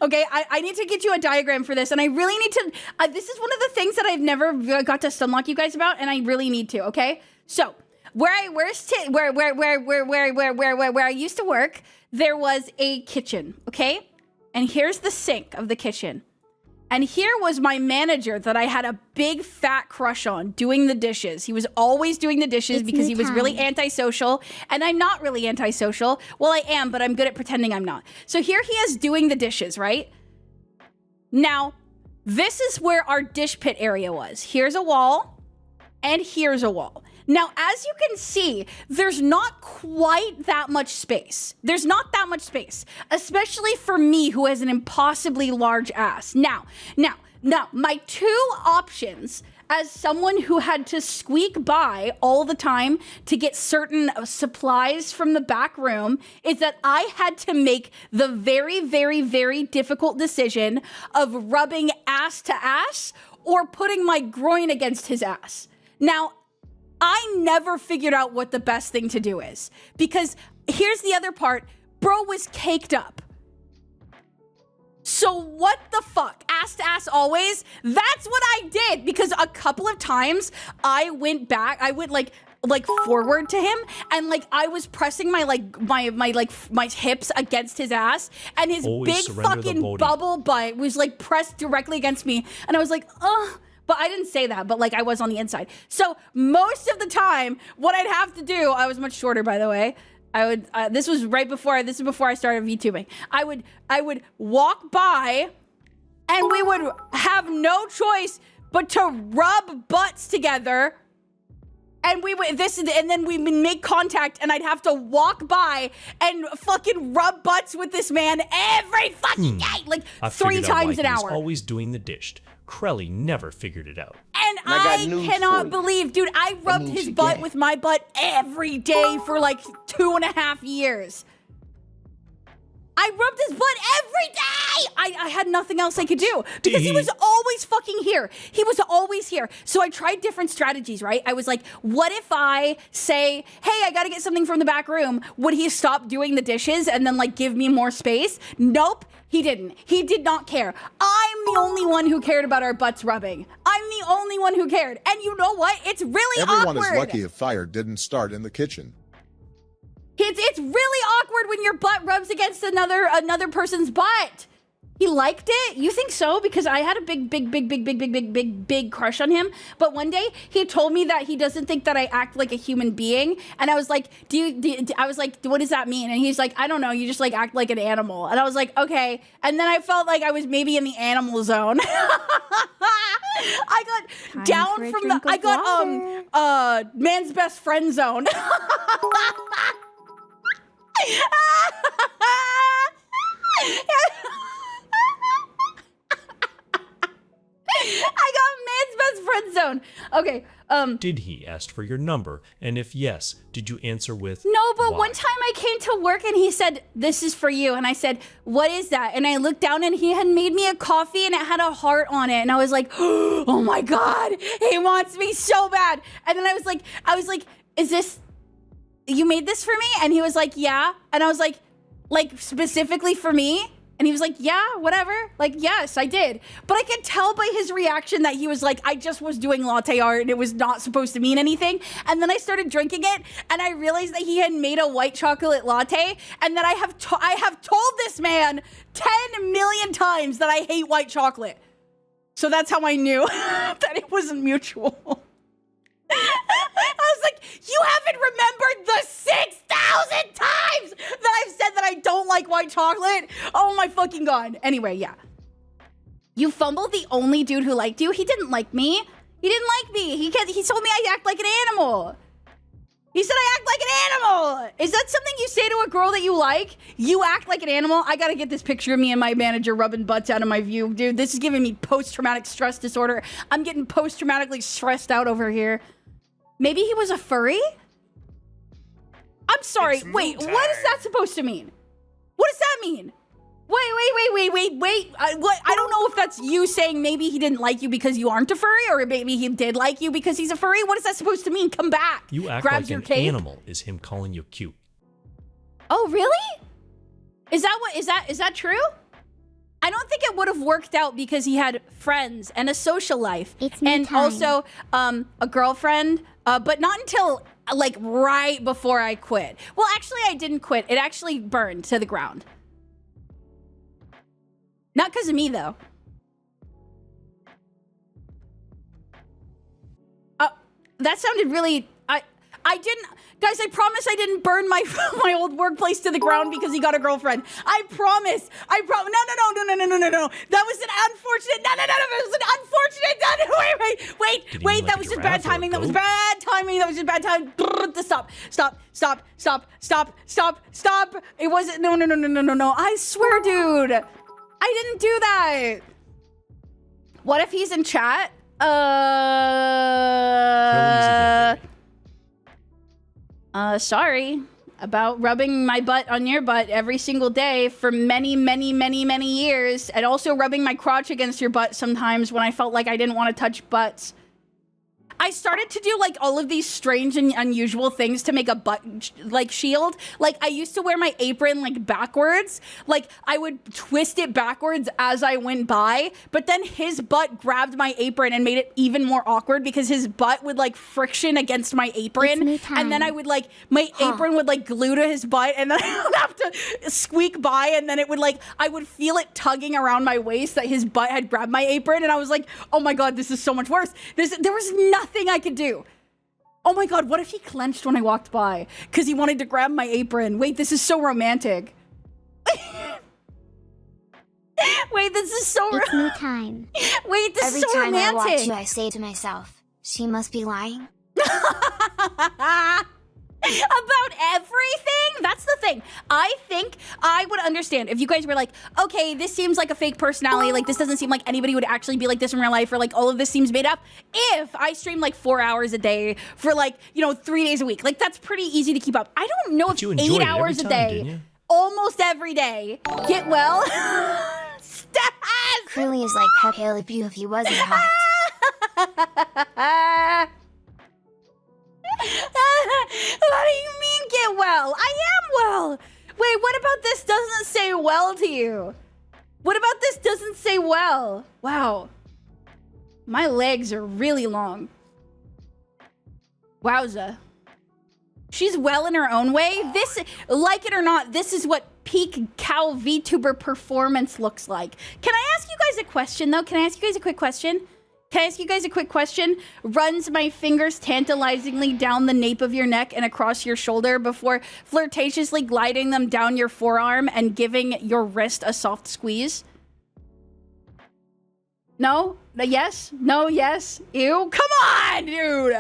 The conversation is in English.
Okay, I need to get you a diagram for this, and I really need to. This is one of the things that I've never got to stunlock you guys about, and I really need to. Okay, so where I used to work, there was a kitchen. Okay, and here's the sink of the kitchen. And here was my manager that I had a big fat crush on doing the dishes. He was always doing the dishes because he was really antisocial. And I'm not really antisocial. Well, I am, but I'm good at pretending I'm not. So here he is doing the dishes, right? Now, this is where our dish pit area was. Here's a wall, and here's a wall. Now, as you can see, there's not quite that much space. There's not that much space, especially for me who has an impossibly large ass. Now, my two options as someone who had to squeak by all the time to get certain supplies from the back room is that I had to make the very, very, very difficult decision of rubbing ass to ass or putting my groin against his ass. Now, I never figured out what the best thing to do is, because here's the other part. Bro was caked up. So what the fuck? Ass to ass always? That's what I did, because a couple of times I went back, I went like forward to him, and like I was pressing my hips against his ass, and his big fucking bubble butt was like pressed directly against me, and I was like, ugh. But I didn't say that, but like I was on the inside. So most of the time, what I'd have to do, I was much shorter, by the way. This is before I started VTubing. I would walk by, and we would have no choice but to rub butts together. And then we would make contact, and I'd have to walk by and fucking rub butts with this man every fucking day, like 3 times an hour. He was always doing the dish. Crelly never figured it out. And I cannot believe, dude, I rubbed his butt with my butt every day for like 2.5 years. I rubbed his butt every day. I had nothing else I could do because he was always fucking here. He was always here. So I tried different strategies, right? I was like, what if I say, hey, I got to get something from the back room. Would he stop doing the dishes and then like give me more space? Nope. He didn't. He did not care. I'm the only one who cared about our butts rubbing. I'm the only one who cared. And you know what? It's really awkward. Everyone is lucky if fire didn't start in the kitchen. It's really awkward when your butt rubs against another person's butt. He liked it? You think so? Because I had a big crush on him. But one day he told me that he doesn't think that I act like a human being. And I was like, I was like, what does that mean? And he's like, I don't know. You just like act like an animal. And I was like, okay. And then I felt like I was maybe in the animal zone. I got down from the, I got, man's best friend zone. I got man's best friend zone. Okay. Did he ask for your number? And if yes, did you answer with no? But why? One time I came to work and he said, "This is for you." And I said, "What is that?" And I looked down and he had made me a coffee and it had a heart on it. And I was like, "Oh my God, he wants me so bad." And then I was like, "Is this, you made this for me?" And he was like, "Yeah." And I was like specifically for me? And he was like, yeah, whatever. Like, yes, I did. But I could tell by his reaction that he was like, I just was doing latte art and it was not supposed to mean anything. And then I started drinking it and I realized that he had made a white chocolate latte and that I have told this man 10 million times that I hate white chocolate. So that's how I knew that it wasn't mutual. I was like, you haven't remembered the 6,000 times that I've said that I don't like white chocolate? Oh my fucking God. Anyway, yeah. You fumbled the only dude who liked you? He didn't like me. He didn't like me. He told me I act like an animal. He said I act like an animal. Is that something you say to a girl that you like? You act like an animal? I gotta get this picture of me and my manager rubbing butts out of my view. Dude, this is giving me post-traumatic stress disorder. I'm getting post-traumatically stressed out over here. Maybe he was a furry? I'm sorry. Wait, what is that supposed to mean? What does that mean? Wait. I don't know if that's you saying maybe he didn't like you because you aren't a furry, or maybe he did like you because he's a furry. What is that supposed to mean? Come back. You act Grabs like your an cape. animal is him calling you cute. Oh, really? Is that true? I don't think it would have worked out because he had friends and a social life. It's me and time. also a girlfriend, but not until like right before I quit. Well, actually, I didn't quit. It actually burned to the ground. Not because of me, though. That sounded really... I didn't... Guys, I promise I didn't burn my my old workplace to the ground because he got a girlfriend. I promise. No. That was an unfortunate... No. It was an unfortunate... Wait. That was just bad timing. That was bad timing. Stop. It wasn't... No. I swear, dude. I didn't do that. What if he's in chat? Sorry about rubbing my butt on your butt every single day for many years, and also rubbing my crotch against your butt sometimes when I felt like I didn't want to touch butts. I started to do like all of these strange and unusual things to make a butt like shield. Like I used to wear my apron like backwards. Like I would twist it backwards as I went by, but then his butt grabbed my apron and made it even more awkward because his butt would like friction against my apron. And then I would like, my apron would like glue to his butt, and then I would have to squeak by, and then it would like, I would feel it tugging around my waist that his butt had grabbed my apron, and I was like, oh my God, this is so much worse. There was nothing I could do. Oh my God, what if he clenched when I walked by because he wanted to grab my apron? Wait, this is so romantic. Wait, this is so It's me time. Wait, this Every is so time romantic. I watch you, I say to myself, she must be lying. About everything? That's the thing. I think I would understand if you guys were like, okay, this seems like a fake personality. Like, this doesn't seem like anybody would actually be like this in real life, or like all of this seems made up. If I stream like 4 hours a day for like, 3 days a week, like that's pretty easy to keep up. I don't know if 8 hours a day, almost every day, get well. Crelly is like Pepe Le Pew if he wasn't hot. What do you mean get well? I am well. Wait, what about this doesn't say well to you? What about this doesn't say well? Wow. My legs are really long. Wowza. She's well in her own way. This, like it or not, this is what peak cow VTuber performance looks like. Can I ask you guys a question, though? Can I ask you guys a quick question? Runs my fingers tantalizingly down the nape of your neck and across your shoulder before flirtatiously gliding them down your forearm and giving your wrist a soft squeeze. No? Yes? No? Yes? Ew? Come on, dude!